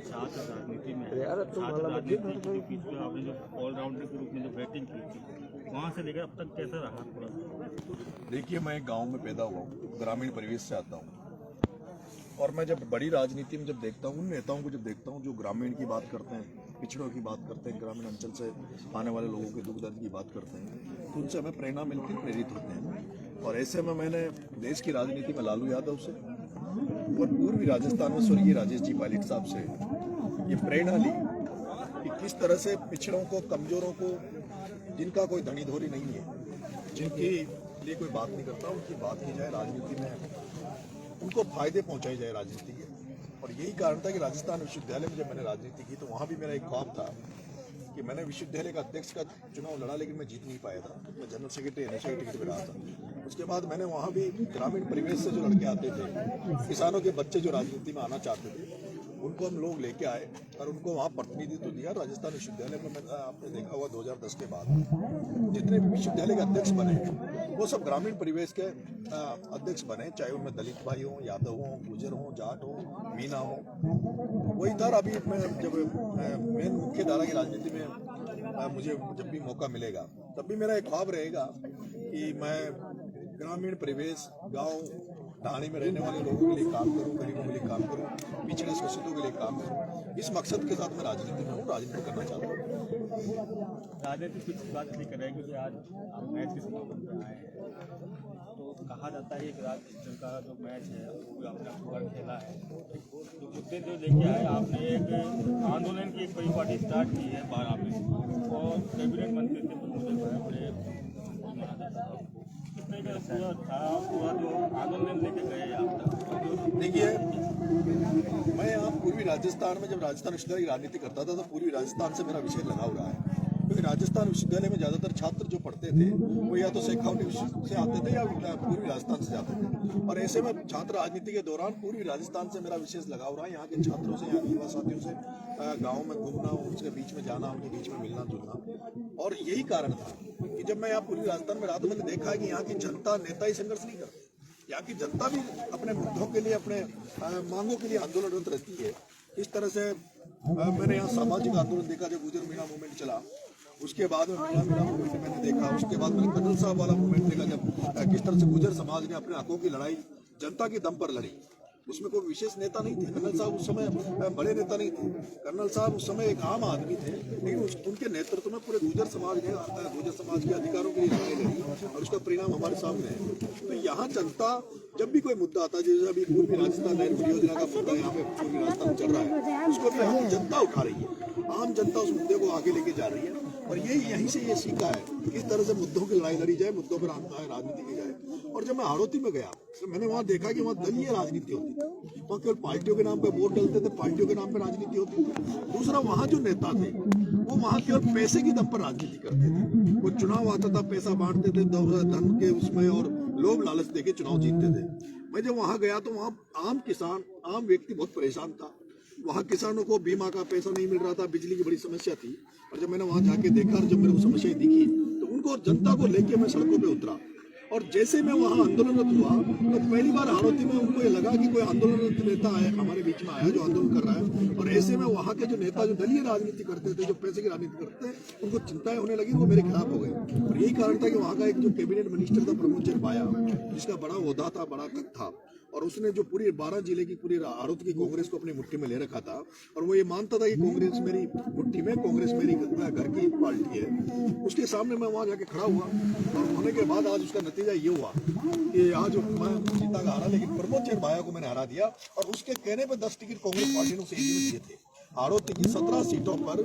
छात्र राजनीति में छात्र राजनीति के बीच में आपने जो ऑलराउंडर के रूप में जो बैटिंग की थी, वहाँ से लेकर अब तक कैसा रहा पूरा? देखिए, मैं गांव में पैदा हुआ हूँ, ग्रामीण परिवेश से आता हूँ, और मैं जब बड़ी राजनीति में जब देखता हूँ, उन नेताओं को जब देखता हूँ जो ग्रामीण की बात करते हैं, पिछड़ों की बात करते हैं, ग्रामीण अंचल से आने वाले लोगों के दुख दर्द की बात करते हैं, तो उनसे हमें प्रेरणा मिलती है, प्रेरित होते हैं। और ऐसे में मैंने देश की राजनीति में लालू यादव से और पूर्वी राजस्थान में स्वर्गीय राजेश जी पायलट साहब से ये प्रेरणा ली कि किस तरह से पिछड़ों को, कमजोरों को, जिनका कोई धनी धोरी नहीं है, जिनके लिए कोई बात नहीं करता, उनकी बात की जाए राजनीति में, उनको फायदे पहुंचाए जाए राजनीति के। और यही कारण था कि राजस्थान विश्वविद्यालय में जब मैंने राजनीति की तो वहाँ भी मेरा एक ख्वाब था कि मैंने विश्वविद्यालय का अध्यक्ष का चुनाव लड़ा, लेकिन मैं जीत नहीं पाया था। मैं जनरल सेक्रेटरी एनएसआई टिकट पे रहा था। उसके बाद मैंने वहाँ भी ग्रामीण परिवेश से जो लड़के आते थे, किसानों के बच्चे जो राजनीति में आना चाहते थे, उनको हम लोग लेके आए और उनको वहाँ प्रतिनिधित्व दिया। राजस्थान विश्वविद्यालय में मैंने आपने देखा हुआ 2010 के बाद जितने विश्वविद्यालय के अध्यक्ष बने वो सब ग्रामीण परिवेश के अध्यक्ष बने, चाहे उनमें दलित भाई हो, यादव हो, गुजर हो, जाट हो, मीना हो। वही था। अभी मैं जब मेन मुख्य धारा की राजनीति में मुझे जब भी मौका मिलेगा तब भी मेरा एक ख्वाब रहेगा कि मैं ग्रामीण परिवेश, गाँव ढाणी में रहने वाले लोगों के लिए काम करूं, गरीबों के लिए काम करूं, पिछड़े शोषितों के लिए काम करूं। इस मकसद के साथ मैं राजनीति में हूँ, राजनीति करना चाहता हूँ। राजनीति कुछ बात नहीं कर रहे क्योंकि आज आप मैच के समापन पर आए हैं, तो कहा जाता है कि राज्य का जो मैच है वो आपने पूरा खेला है। तो मुद्दे जो लेके आए, आपने एक आंदोलन की एक बड़ी पार्टी स्टार्ट की है 12 में, और कैबिनेट मंत्री थे मुझे पूरा जो आंदोलन लेके गए आप तक। देखिए, मैं यहाँ पूर्वी राजस्थान में जब राजस्थान विश्वविद्यालय की राजनीति करता था तो पूर्वी राजस्थान से मेरा विषय लगा हुआ है, क्योंकि राजस्थान विश्वविद्यालय में ज़्यादातर छात्र जो पढ़ते थे वो या तो शेखावटी से आते थे या पूर्वी राजस्थान से जाते थे। और ऐसे में छात्र राजनीति के दौरान पूर्वी राजस्थान से मेरा विशेष लगाव रहा है। यहाँ के छात्रों से, यहाँ के युवा साथियों से गाँव में घूमना, उनके बीच में जाना, उनके बीच में मिलना जुलना। और यही कारण था कि जब मैं यहाँ पूर्वी राजस्थान में रहा तो मैंने देखा है कि यहाँ की जनता, नेता ही संघर्ष नहीं करते, यहाँ की जनता भी अपने मुद्दों के लिए, अपने मांगों के लिए आंदोलनरत रहती है। इस तरह से मैंने यहाँ सामाजिक आंदोलन देखा, जब गुजर मीणा मूवमेंट चला, उसके बाद में मीणा मूवमेंट मैंने देखा, उसके बाद मैंने कर्नल साहब वाला मूवमेंट देखा, जब किस तरह से गुजर समाज ने अपने हकों की लड़ाई जनता के दम पर लड़ी। उसमें कोई विशेष नेता नहीं थे। कर्नल साहब उस समय बड़े नेता नहीं थे, कर्नल साहब उस समय एक आम आदमी थे, लेकिन उनके नेतृत्व में पूरे गुजर समाज के अधिकारों के लिए लड़ाई लड़ी और उसका परिणाम हमारे सामने है। तो यहाँ जनता जब भी कोई मुद्दा आता है, जैसे अभी पूर्वी राजस्थान नहर परियोजना का मुद्दा यहाँ पे पूर्वी राजस्थान चल रहा है, उसको भी यहाँ की जनता उठा रही है, आम जनता उस मुद्दे को आगे लेके जा रही है। और यहीं से ये सीखा है कि किस तरह से मुद्दों की लड़ाई लड़ी जाए, मुद्दों पर राजनीति की जाए। और जब मैं हाड़ौती में गया तो मैंने वहाँ देखा कि वहाँ दलीय राजनीति होती थी, वहाँ केवल पार्टियों के नाम पे वोट डलते थे, पार्टियों के नाम पे राजनीति होती थी। दूसरा, वहाँ जो नेता थे वो वहाँ केवल पैसे की दम पर राजनीति करते थे। वो चुनाव आता था, पैसा बांटते थे, धन के उसमें और लोभ लालच देके चुनाव जीतते थे। मैं जब वहाँ गया तो वहाँ आम किसान, आम व्यक्ति बहुत परेशान था। वहाँ किसानों को बीमा का पैसा नहीं मिल रहा था, बिजली की बड़ी समस्या थी। और जब मैंने वहाँ जाके देखा और जब मेरे को समस्याएं दिखी तो उनको, जनता को लेके मैं सड़कों पे उतरा। और जैसे मैं वहाँ आंदोलनरत हुआ तो पहली बार हाड़ौती में उनको ये लगा कि कोई आंदोलनरत नेता है हमारे बीच में आया जो आंदोलन कर रहा है। और ऐसे में वहाँ के जो नेता जो दलीय राजनीति करते थे, जो पैसे की राजनीति करते थे, उनको चिंताएं होने लगी, वो मेरे खिलाफ हो गए। और यही कारण था कि वहाँ का एक जो कैबिनेट मिनिस्टर था प्रमोद चंद बाया, जिसका बड़ा ओहदा था, बड़ा तक था, और उसने जो पूरी 12 जिले की पूरी हाड़ौती की कांग्रेस को अपनी मुट्ठी में ले रखा था, और वो ये मानता था कि कांग्रेस मेरी मुट्ठी में, कांग्रेस मेरी घर की पार्टी है। उसके सामने मैं वहाँ जाके खड़ा हुआ और होने के बाद आज उसका नतीजा ये हुआ कि आज मैं जीता का हारा, लेकिन प्रमोद चंद बाया को मैंने हरा दिया। और उसके कहने पर 10 टिकट कांग्रेस पार्टी ने उसे दिए थे। हाड़ौती की 17 सीटों पर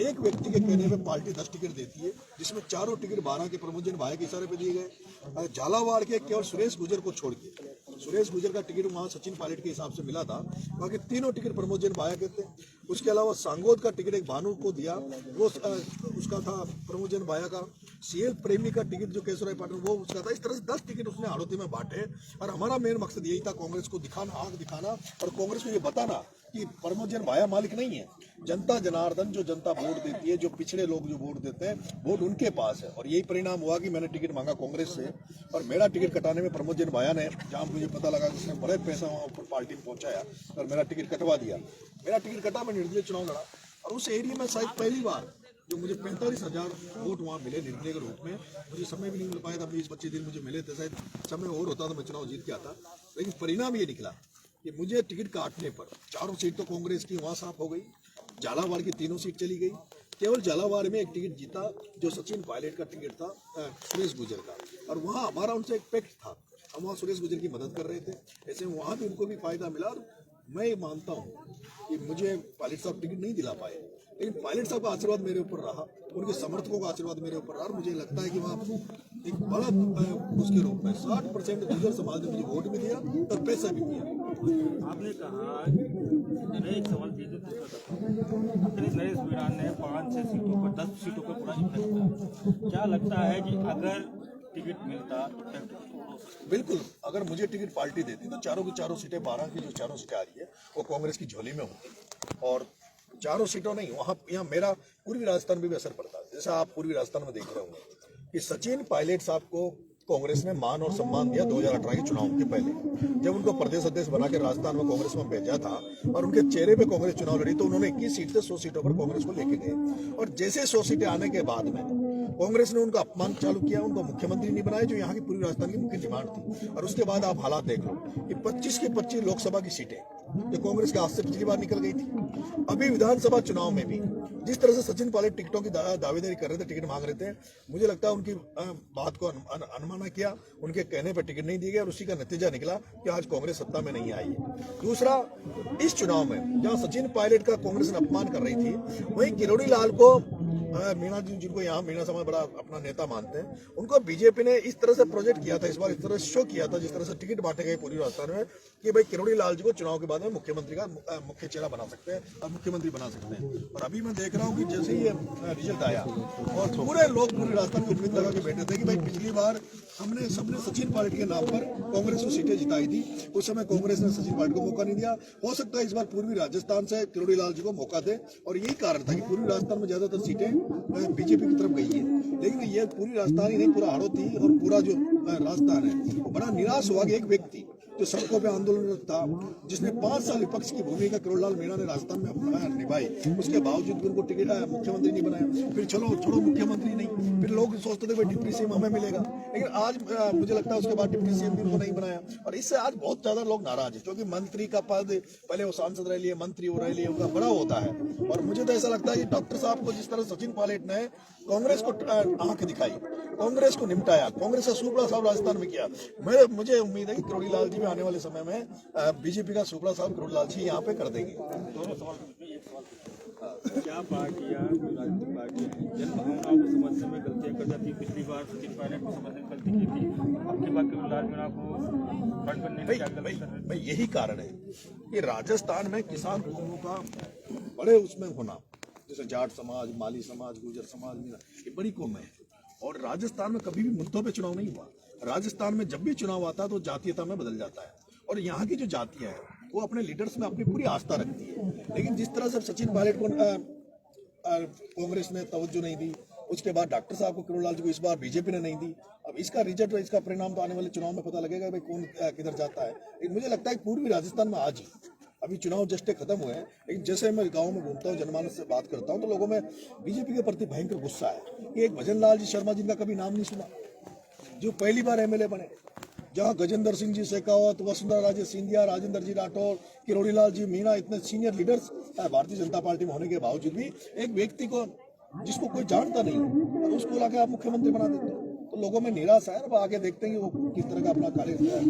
एक व्यक्ति के कहने पे पार्टी 10 टिकट देती है, जिसमें 4 टिकट 12 के प्रमोद चंद बाया के इशारे पे दिए गए। झालावाड़ के केवल सुरेश गुजर को छोड़ के, सुरेश गुजर का टिकट वहाँ सचिन पायलट के हिसाब से मिला था, बाकी तीनों टिकट प्रमोद चंद बाया के थे। उसके अलावा सांगोद का टिकट एक भानु को दिया, वो उसका था प्रमोद चंद बाया का। सीएल प्रेमी का टिकट जो केशवराय पाटिल, वो उसका था। इस तरह से 10 टिकट उसने हाड़ौती में बांटे। और हमारा मेन मकसद यही था, कांग्रेस को दिखाना, आंख दिखाना, और कांग्रेस को ये बताना कि प्रमोद जैन भाया मालिक नहीं है। जनता जनार्दन, जो जनता वोट देती है, जो पिछड़े लोग जो वोट देते हैं, वोट उनके पास है। और यही परिणाम हुआ कि मैंने टिकट मांगा कांग्रेस से, और मेरा टिकट कटाने में प्रमोद जैन भाया ने, जहां मुझे पता लगा कि उसने बड़े पैसा वहां ऊपर पार्टी में पहुंचाया और मेरा टिकट कटवा दिया। मेरा टिकट कटा, मैं निर्दलीय चुनाव लड़ा, और उस एरिया में शायद पहली बार जो मुझे 45,000 वोट वहाँ मिले निर्दलीय के रूप में। मुझे समय भी नहीं मिल पाया था, 20-25 दिन मुझे मिले थे, शायद समय और होता तो मैं चुनाव जीत के आता। लेकिन परिणाम ये निकला कि मुझे टिकट काटने पर 4 सीट तो कांग्रेस की वहाँ साफ हो गई, झालावाड़ की 3 सीट चली गई। केवल झालावाड़ में एक टिकट जीता जो सचिन पायलट का टिकट था, सुरेश गुर्जर का, और वहाँ हमारा उनसे एक पैक्ट था, हम वहाँ सुरेश गुर्जर की मदद कर रहे थे। ऐसे वहाँ भी उनको भी फायदा मिला। और मैं ये मानता हूँ कि मुझे पायलट साहब टिकट नहीं दिला पाए, लेकिन पायलट साहब का आशीर्वाद मेरे ऊपर रहा, उनके समर्थकों का आशीर्वाद मेरे ऊपर रहा। और मुझे लगता है कि वहाँ एक बड़ा उसके रूप में 60% गुर्जर समाज ने मुझे वोट भी दिया और पैसा भी दिया। आपने कहा, मैंने एक सवाल दिया आखिर नरेश मीणा ने 5-6 सीटों पर 10 सीटों पर पूरा इफेक्ट था। क्या लगता है कि अगर टिकट मिलता तो इफेक्ट? बिल्कुल, अगर मुझे टिकट पार्टी देती तो चारों की चारों सीटें, 12 की जो चारों सीटें आ रही है वो कांग्रेस की झोली में होती, और चारों सीटों नहीं, वहाँ यहाँ मेरा पूर्वी राजस्थान में भी असर पड़ता है। जैसा आप पूर्वी राजस्थान में देख रहे होंगे कि सचिन पायलट साहब को कांग्रेस ने मान और सम्मान दिया 2018 के चुनाव के पहले, जब उनको प्रदेश अध्यक्ष बना के राजस्थान में कांग्रेस में भेजा था और उनके चेहरे पे कांग्रेस चुनाव लड़ी, तो उन्होंने 21 सीट से 100 सीटों पर कांग्रेस को लेके गए। और जैसे 100 सीटें आने के बाद में कांग्रेस ने उनका अपमान चालू किया, उनको मुख्यमंत्री नहीं बनाया, जो यहाँ की पूर्वी राजस्थान की मुख्य डिमांड थी। और उसके बाद आप हालात देख लो कि 25 की 25 लोकसभा की सीटें जो कांग्रेस के हाथ से पिछली बार निकल गई थी। अभी विधानसभा चुनाव में भी जिस तरह से सचिन पायलट टिकटों की दावेदारी कर रहे थे, टिकट मांग रहे थे, मुझे लगता है उनकी बात को अनमाना किया, उनके कहने पर टिकट नहीं दिए गए, और उसी का नतीजा निकला कि आज कांग्रेस सत्ता में नहीं आई है। दूसरा, इस चुनाव में जहां सचिन पायलट का कांग्रेस ने अपमान कर रही थी, वहीं किरोड़ी लाल को मीणा जी, जिनको यहाँ मीणा समाज बड़ा अपना नेता मानते हैं, उनको बीजेपी ने इस तरह से प्रोजेक्ट किया था, इस बार इस तरह शो किया था, जिस तरह से टिकट बांटे गए पूरी राजस्थान में कि भाई किरोड़ी लाल जी को चुनाव के बाद में मुख्यमंत्री का मुख्य चेहरा बना सकते हैं और मुख्यमंत्री बना सकते हैं। और अभी मैं देख रहा हूँ कि जैसे ही रिजल्ट आया और पूरे लोग पूरी राजस्थान की उम्मीद लगा के बैठे थे कि भाई पिछली बार हमने सबने सचिन पायलट के नाम पर कांग्रेस को सीटें जिताई थी, उस समय कांग्रेस ने सचिन पायलट को मौका नहीं दिया। हो सकता है इस बार पूर्वी राजस्थान से किरोड़ी लाल जी को मौका दे, और यही कारण था कि पूर्वी राजस्थान में ज्यादातर सीटें बीजेपी की तरफ गई है। लेकिन ये पूरी राजस्थान ही नहीं, पूरा हड़ौती और पूरा जो राजस्थान है वो बड़ा निराश हुआ कि एक व्यक्ति जो सड़कों पे आंदोलन था, जिसने 5 साल विपक्ष की भूमिका किरोड़ीलाल मीणा ने राजस्थान में अपना निभाई, उसके बावजूद भी उनको टिकट मुख्यमंत्री नहीं बनाया। फिर चलो छोड़ो मुख्यमंत्री नहीं, फिर लोग सोचते थे डिप्टी सीएम हमें मिलेगा, लेकिन आज मुझे लगता है उसके बाद डिप्टी सीएम भी उनको नहीं बनाया। और इससे आज बहुत ज्यादा लोग नाराज है, क्योंकि मंत्री का पद, पहले वो सांसद रह लिए, मंत्री वो रह लिए, उनका बड़ा होता है। और मुझे तो ऐसा लगता है कि डॉक्टर साहब को जिस तरह सचिन पायलट ने कांग्रेस को आंख दिखाई, कांग्रेस को निपटाया, कांग्रेस का सुपड़ा साहब राजस्थान में किया, मुझे उम्मीद है कि किरोड़ी लाल जी भी आने वाले समय में बीजेपी का सुपड़ा साहब किरोड़ी लाल जी यहाँ पे कर देंगे। दोनों सवाल, एक सवाल, क्या पार्टियां, राजनीतिक पार्टियां जन भावनाओं को समझने में गलतियां कर जाती? पिछली बार सचिन पायलट को समझने में गलती की थी, अब की बार किरोड़ीलाल मीणा को फ्रंट करने में क्या गलती कर रहे हैं? भाई यही कारण है कि राजस्थान में किसान कौमों का बड़े उसमें होना, जैसे जाट समाज, माली समाज, गुर्जर समाज, ये बड़ी कौम है। और राजस्थान में कभी भी मुद्दों पे चुनाव नहीं हुआ। राजस्थान में जब भी चुनाव आता है तो जातीयता में बदल जाता है, और यहाँ की जो जातियां हैं वो अपने लीडर्स में अपनी पूरी आस्था रखती है। लेकिन जिस तरह से सचिन पायलट को कांग्रेस ने तवज्जो नहीं दी, उसके बाद डॉक्टर साहब को किरोड़ी लाल जी को इस बार बीजेपी ने नहीं दी। अब इसका रिजल्ट, इसका परिणाम तो आने वाले चुनाव में पता लगेगा भाई कौन किधर जाता है। लेकिन मुझे लगता है पूर्वी राजस्थान में आज ही अभी चुनाव जस्ट खत्म हुए हैं, लेकिन जैसे मैं गांव में घूमता हूँ, जनमानस से बात करता हूँ, तो लोगों में बीजेपी के प्रति भयंकर गुस्सा है कि एक भजन लाल जी शर्मा जिनका कभी नाम नहीं सुना, जो पहली बार एमएलए बने, जहां गजेंद्र सिंह जी शेखावत, वसुंधरा राजे सिंधिया, राजेंद्र जी राठौर, किरोड़ी लाल जी मीणा, इतने senior leaders Bharatiya Janata party में होने के बावजूद भी एक व्यक्ति को जिसको कोई जानता नहीं और उसको लाके आप मुख्यमंत्री बना देते हैं, तो लोगों में निराश है। अब आगे देखते हैं कि वो किस तरह का अपना कार्य करते हैं।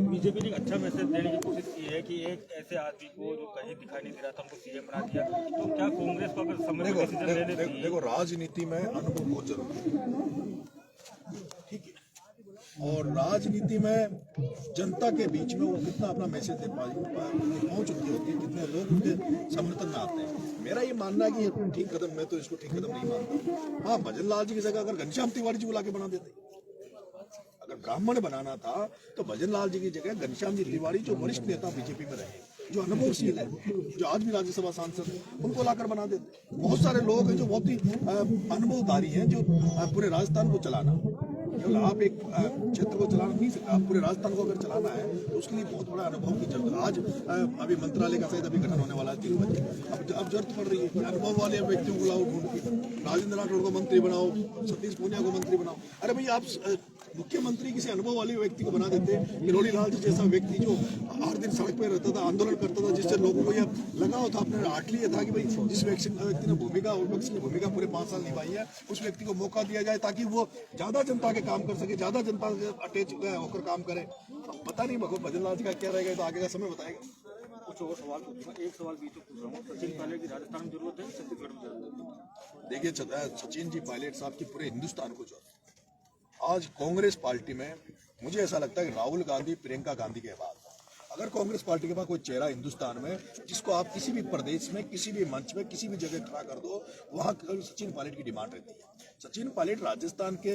बीजेपी ने एक अच्छा मैसेज देने की कोशिश की है कि एक ऐसे आदमी को जो कहीं दिखाई नहीं दे रहा था उनको सीएम बना दिया, तो क्या कांग्रेस को अगर समय पर डिसीजन लेने चाहिए? देखो, राजनीति में अनुभव बहुत जरूरी है, ठीक है, और राजनीति में जनता के बीच में वो कितना अपना मैसेज दे पहुंच उनकी होती है, कितने लोग उनके समर्थन में आते हैं। मेरा ये मानना है कि ये ठीक कदम, मैं तो इसको ठीक कदम नहीं मानता। हाँ, भजन लाल जी की जगह अगर घनश्याम तिवारी जी को लाके बना देते, अगर ब्राह्मण बनाना था तो भजन लाल जी की जगह घनश्याम जी तिवारी जो वरिष्ठ नेता बीजेपी में रहे, जो अनुभवशील है, जो आज भी राज्यसभा सांसद है, उनको लाकर बना देते। बहुत सारे लोग हैं जो बहुत ही अनुभवधारी हैं, जो पूरे राजस्थान को चलाना, केवल आप एक क्षेत्र को चलाना नहीं सकते, आप पूरे राजस्थान को अगर चलाना है तो उसके लिए बहुत बड़ा अनुभव की जरूरत है। आज अभी मंत्रालय का शायद अभी गठन होने वाला है 3 बजे, अब जरूरत पड़ रही है कि अनुभव वाले व्यक्तियों को लाओ ढूंढ के, राजेंद्र राठौड़ को मंत्री बनाओ, सतीश पूनिया को मंत्री बनाओ। अरे भाई आप मुख्यमंत्री किसी अनुभव वाले व्यक्ति को बना देते, किरोड़ी लाल जी जैसा व्यक्ति जो 8 दिन सड़क पर रहता था, आंदोलन करता था, जिससे लोगों को यह लगा था, अपने आट लिया था कि भाई जिस व्यक्ति ने भूमिका पूरे 5 साल निभाई है, उस व्यक्ति को मौका दिया जाए ताकि वो ज्यादा जनता के काम कर सके, ज्यादा जनता से अटैच होकर काम करे। पता नहीं भजन लाल जी का क्या रहेगा, तो आगे का समय बताएगा। कुछ और सवाल पूछूंगा, एक सवाल बीच में पूछ रहा हूँ, सचिन पायलट की राजस्थान में जरूरत है, छत्तीसगढ़ में जरूरत है? देखिए, सचिन जी पायलट साहब की पूरे हिंदुस्तान को जरूरत है। आज कांग्रेस पार्टी में मुझे ऐसा लगता है कि राहुल गांधी, प्रियंका गांधी के बाद अगर कांग्रेस पार्टी के पास कोई चेहरा हिंदुस्तान में जिसको आप किसी भी प्रदेश में, किसी भी मंच में, किसी भी जगह खड़ा कर दो, वहां सचिन पायलट की डिमांड रहती है। सचिन पायलट राजस्थान के,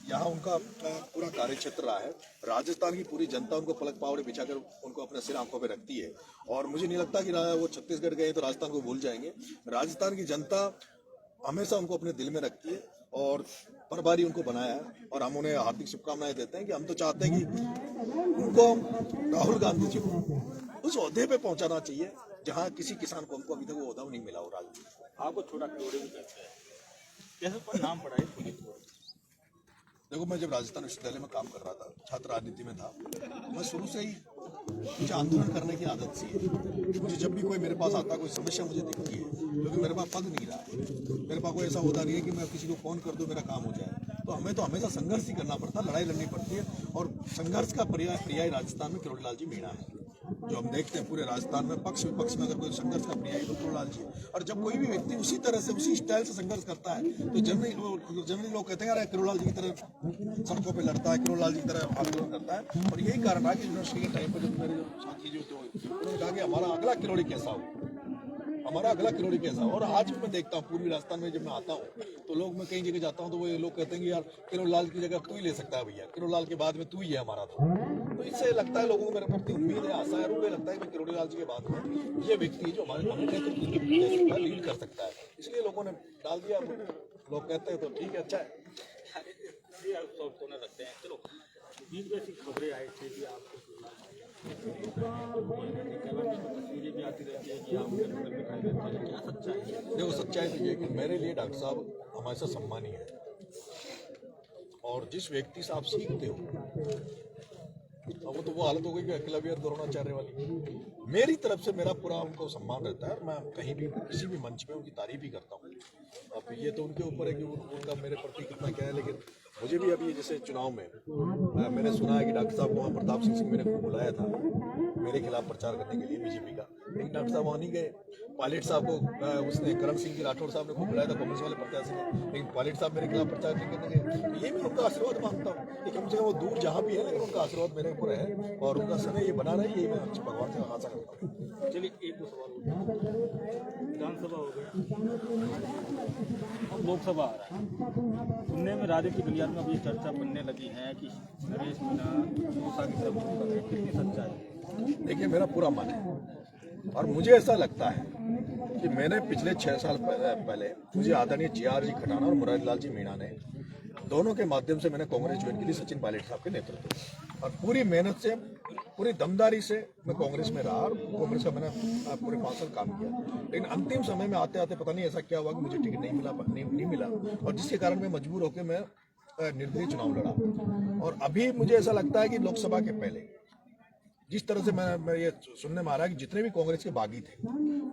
यहाँ उनका पूरा कार्यक्षेत्र रहा है, राजस्थान की पूरी जनता उनको पलक पावड़े बिछाकर उनको अपने सिर आंखों पे रखती है, और मुझे नहीं लगता कि वो छत्तीसगढ़ गए तो राजस्थान को भूल जाएंगे। राजस्थान की जनता हमेशा उनको अपने दिल में रखती है और प्रभारी उनको बनाया है, और हम उन्हें हार्दिक शुभकामनाएं देते हैं कि हम तो चाहते हैं कि उनको राहुल गांधी जी को उस ओहदे पे पहुंचाना चाहिए जहां किसी किसान को उनको अभी तक वो ओहदा नहीं मिला हो। राजनीति आपको छोटा किरोड़ी भी कहते हैं, कैसे पर नाम पड़ा है? देखो, मैं जब राजस्थान विश्वविद्यालय में काम कर रहा था, छात्र राजनीति में था, मैं शुरू से ही मुझे आंदोलन करने की आदत सी है। मुझे जब भी कोई मेरे पास आता, कोई समस्या मुझे दिखती है, क्योंकि मेरे पास पद नहीं रहा है, मेरे पास कोई ऐसा होता नहीं है कि मैं किसी को फोन कर दूं मेरा काम हो जाए, तो हमें तो हमेशा संघर्ष ही करना पड़ता, लड़ाई लड़नी पड़ती है, और संघर्ष का पर्याय राजस्थान में किरोड़ी लाल जी मीणा है। जो हम देखते हैं पूरे राजस्थान में पक्ष विपक्ष में अगर कोई संघर्ष का पर्याय तो किरोड़ी लाल जी, और जब कोई भी व्यक्ति उसी तरह से, उसी स्टाइल से संघर्ष करता है तो जनरली लोग कहते हैं यार किरोड़ी लाल जी की तरह सड़कों पे लड़ता है, किरोड़ी लाल जी की तरह आंदोलन करता है। और यही कारण है कि यूनिवर्सिटी के टाइम पर जब मेरे साथी जो थे उन्होंने कहा कि हमारा अगला किरोड़ी कैसा हो, हमारा अगला किरोड़ी कैसा हो। और आज भी मैं देखता हूँ पूर्वी राजस्थान में जब मैं आता हूँ तो लोग, मैं कई जगह जाता हूँ तो वो लोग कहते हैं कि यार किरोड़ी लाल की जगह तू ही ले सकता है भैया, किरोड़ी लाल के बाद में तू ही है हमारा। तो इससे लगता है लोगों को मेरे प्रति उम्मीद है, आशा है, और मुझे लगता है कि किरोड़ी लाल जी के बाद में ये व्यक्ति जो हमारे नेतृत्व लीड कर सकता है, इसलिए लोगों ने डाल दिया। लोग कहते हैं तो ठीक है, अच्छा है। रखते हैं। चलो, बीच में ऐसी खबरें आई थी कि आपको तस्वीरें भी आती रहती है कि आप दिखाई देते हैं, क्या सच्चाई है? देखो, सच्चाई तो ये है कि मेरे लिए डॉक्टर साहब हमारे साथ सम्मानीय है, और जिस व्यक्ति से आप सीखते हो तो वो हालत हो गई कि एकलव्य द्रोणाचार्य वाली। मेरी तरफ से मेरा पूरा उनको सम्मान रहता है, और मैं कहीं भी किसी भी मंच में उनकी तारीफ ही करता हूँ। अब ये तो उनके ऊपर है कि उनका मेरे प्रति कितना क्या है, लेकिन मुझे भी अभी जैसे चुनाव में मैंने सुना है कि डॉक्टर साहब को वहाँ प्रताप सिंह मैंने को बुलाया था मेरे खिलाफ प्रचार करने के लिए बीजेपी का, लेकिन डॉक्टर साहब वहाँ नहीं गए। पायलट साहब को उसने करण सिंह की राठौड़ साहब ने खूब बुलाया था, कांग्रेस वाले प्रत्याशी ने, लेकिन पायलट साहब मेरे खिलाफ प्रचार नहीं करने गए। तो ये भी उनका आशीर्वाद मांगता हूँ कि कम से कम वो दूर जहाँ भी है, लेकिन उनका आशीर्वाद मेरे ऊपर है, और उनका समय ये बना रहे, ये मैं भगवान से आशा करता हूँ। चलिए, एक दो सवाल, विधानसभा हो गई, अब लोकसभा आ रहा है, सुनने में राजनीतिक दुनिया में अभी चर्चा बनने लगी है कि नरेश मीणा मूसा की तरफ, कितनी सच्चाई है? देखिए, मेरा पूरा मन है, और मुझे ऐसा लगता है कि मैंने पिछले 6 साल पहले मुझे आदरणीय जी.आर. जी खटाना और मुरारी लाल जी मीणा ने दोनों के माध्यम से मैंने कांग्रेस ज्वाइन की थी, सचिन पायलट साहब के नेतृत्व में, और पूरी मेहनत से, पूरी दमदारी से मैं कांग्रेस में रहा, और कांग्रेस का मैंने पूरे 5 साल काम किया। लेकिन अंतिम समय में आते आते पता नहीं ऐसा क्या हुआ कि मुझे टिकट नहीं मिला, और जिसके कारण मैं मजबूर होकर मैं निर्दलीय चुनाव लड़ा। और अभी मुझे ऐसा लगता है कि लोकसभा के पहले जिस तरह से मैं ये सुनने में आ रहा है कि जितने भी कांग्रेस के बागी थे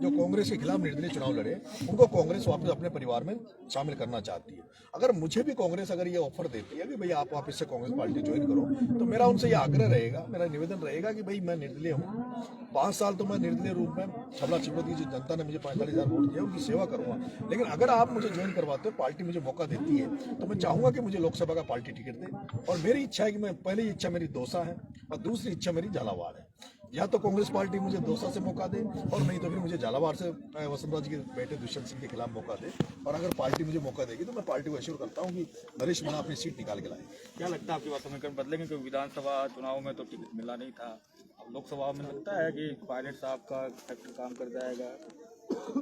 जो कांग्रेस के खिलाफ निर्दलीय चुनाव लड़े, उनको कांग्रेस वापस अपने परिवार में शामिल करना चाहती है। अगर मुझे भी कांग्रेस अगर ये ऑफर देती है कि भाई आप वापस से कांग्रेस पार्टी ज्वाइन करो, तो मेरा उनसे ये आग्रह रहेगा, मेरा निवेदन रहेगा कि भाई मैं निर्दलीय हूँ, 5 साल तो मैं निर्दलीय रूप में छबला छिपत की जो जनता ने मुझे 45,000 वोट दिया उनकी सेवा करूंगा। लेकिन अगर आप मुझे ज्वाइन करवाते हो, पार्टी मुझे मौका देती है, तो मैं चाहूंगा कि मुझे लोकसभा का पार्टी टिकट दे। और मेरी इच्छा है कि मैं, पहली इच्छा मेरी दौसा है और दूसरी इच्छा मेरी झालावाड़ है। या तो कांग्रेस पार्टी मुझे दौसा से मौका दे और नहीं तो फिर मुझे झालावाड़ से वसुंधरा जी के बेटे दुष्यंत सिंह के खिलाफ मौका दे। और अगर पार्टी मुझे मौका देगी तो मैं पार्टी को एश्योर करता हूँ कि नरेश मीणा अपनी सीट निकाल के लाए। क्या लगता है आपकी बात समीकरण बदलेंगे? क्योंकि विधानसभा चुनाव में तो टिकट मिला नहीं था, अब लोकसभा में लगता है कि पायलट साहब का फैक्टर काम कर जाएगा।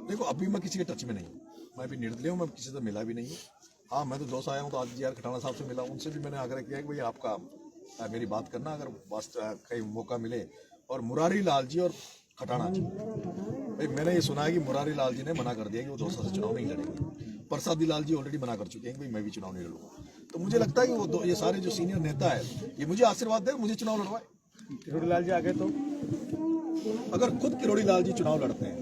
देखो अभी मैं किसी के टच में नहीं हूँ, मैं अभी निर्दलीय हूँ, मैं किसी से मिला भी नहीं हूँ। हाँ मैं तो दौसा आया हूँ तो आज जी आर खटाना साहब से मिला, उनसे भी मैंने आग्रह किया कि भाई आपका मेरी बात करना अगर कहीं मौका मिले। और मुरारी लाल जी और खटाना जी, भाई मैंने ये सुना है कि मुरारी लाल जी ने मना कर दिया कि वो दौसा से चुनाव नहीं लड़ेंगे। प्रसादी लाल जी ऑलरेडी मना कर चुके हैं कि भाई मैं भी चुनाव नहीं लड़ूंगा। तो मुझे लगता है कि वो ये सारे जो सीनियर नेता है ये मुझे आशीर्वाद दे, मुझे चुनाव लड़वाए। किरोड़ी लाल जी आगे तो अगर खुद किरोड़ी लाल जी चुनाव लड़ते हैं,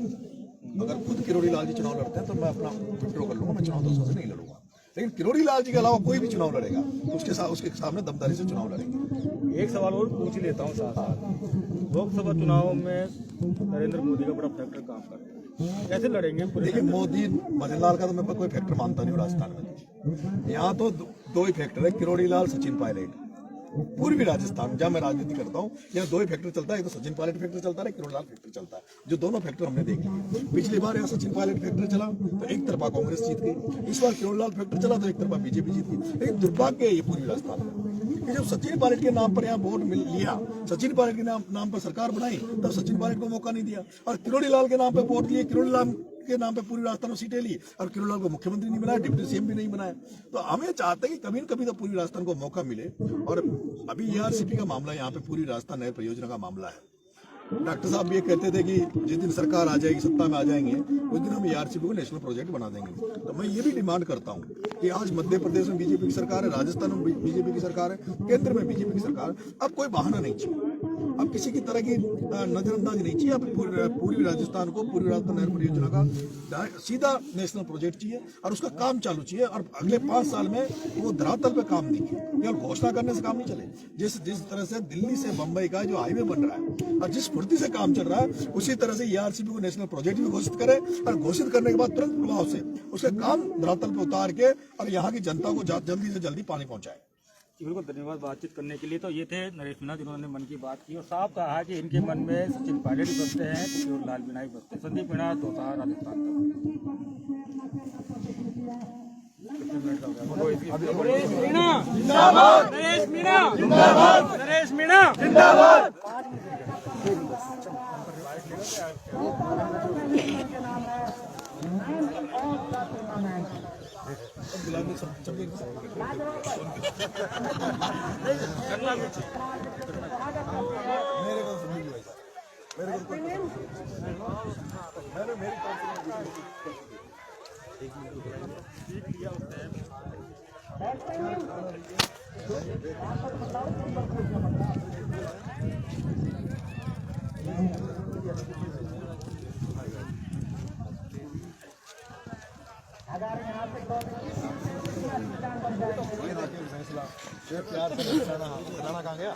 अगर खुद किरोड़ी लाल जी चुनाव लड़ते हैं तो मैं अपना विड्रॉ कर लूंगा, मैं चुनाव दौसा से नहीं लड़ूंगा। लेकिन किरोड़ी लाल जी के अलावा कोई भी चुनाव लड़ेगा तो उसके सामने दमदारी से चुनाव लड़ेंगे। एक सवाल और पूछ ही लेता हूँ साथ साथ, लोकसभा चुनाव में नरेंद्र मोदी का बड़ा फैक्टर काम करता है, कैसे लड़ेंगे? देखिए मोदी मदनलाल का तो मैं कोई फैक्टर मानता नहीं हूँ राजस्थान में। यहाँ तो दो ही फैक्टर है, किरोड़ी लाल सचिन पायलट। पूर्वी राजस्थान जहाँ मैं राजनीति करता हूँ यहाँ दो ही फैक्टर चलता है, एक तो सचिन पायलट फैक्टर चलता है, किरोड़ी लाल फैक्टर चलता है, जो दोनों फैक्टर हमने देख लिए। पिछली बार यहाँ सचिन पायलट फैक्टर चला तो एक तरफा कांग्रेस जीत गई, इस बार किरोड़ी लाल फैक्टर चला तो एक तरफा बीजेपी जीत गई। लेकिन दुर्भाग्य है ये पूर्वी राजस्थान में कि जब सचिन पायलट के नाम पर यहाँ वोट लिया, सचिन पायलट के नाम पर सरकार बनाई, तब सचिन पायलट को मौका नहीं दिया। और किरोड़ी लाल के नाम पर वोट लिए, किरोड़ी लाल के नाम पे पूरी राजस्थान में सीटें ली और किरोड़ी लाल को मुख्यमंत्री नहीं बनाया, डिप्टी सीएम भी नहीं बनाया। तो हमें चाहते हैं कि कभी न कभी तो पूरी राजस्थान को मौका मिले। और अभी ARCP का मामला, यहाँ पे पूरी राजस्थान नहर परियोजना का मामला है। डॉक्टर साहब भी ये कहते थे कि जिस दिन सरकार आ जाएगी, सत्ता में आ जाएंगे, उस दिन हम ARCP को नेशनल प्रोजेक्ट बना देंगे। तो मैं ये भी डिमांड करता हूँ कि आज मध्य प्रदेश में बीजेपी की सरकार है, राजस्थान में बीजेपी की सरकार है, केंद्र में बीजेपी की सरकार है। अब कोई बहाना नहीं चाहिए, अब किसी की तरह की नजरअंदाजी नहीं चाहिए। अब पूर्वी राजस्थान को पूर्वी राजस्थान नहर परियोजना का सीधा नेशनल प्रोजेक्ट चाहिए और उसका काम चालू चाहिए। और अगले 5 साल में वो धरातल पे काम दिखे, केवल घोषणा करने से काम नहीं चले। जिस तरह से दिल्ली से बंबई का जो हाईवे बन रहा है और जिस फुर्ती से काम चल रहा है, उसी तरह से ARCP को नेशनल प्रोजेक्ट भी घोषित करे और घोषित करने के बाद तुरंत प्रभाव से उसके काम धरातल पे उतार के और यहाँ की जनता को जल्दी से जल्दी पानी पहुंचाए। बिल्कुल, धन्यवाद बातचीत करने के लिए। तो ये थे नरेश मीणा जिन्होंने मन की बात की और साफ कहा है कि इनके मन में सचिन पायलट ही बसते हैं, किशोर लाल मीणा ही बसते हैं। संदीप मीणा, दौसा, राजस्थान। नरेश मीणा जिंदाबाद, नरेश मीणा जिंदाबाद, नरेश मीणा जिंदाबाद। प्यार से खाना कहाँ गया?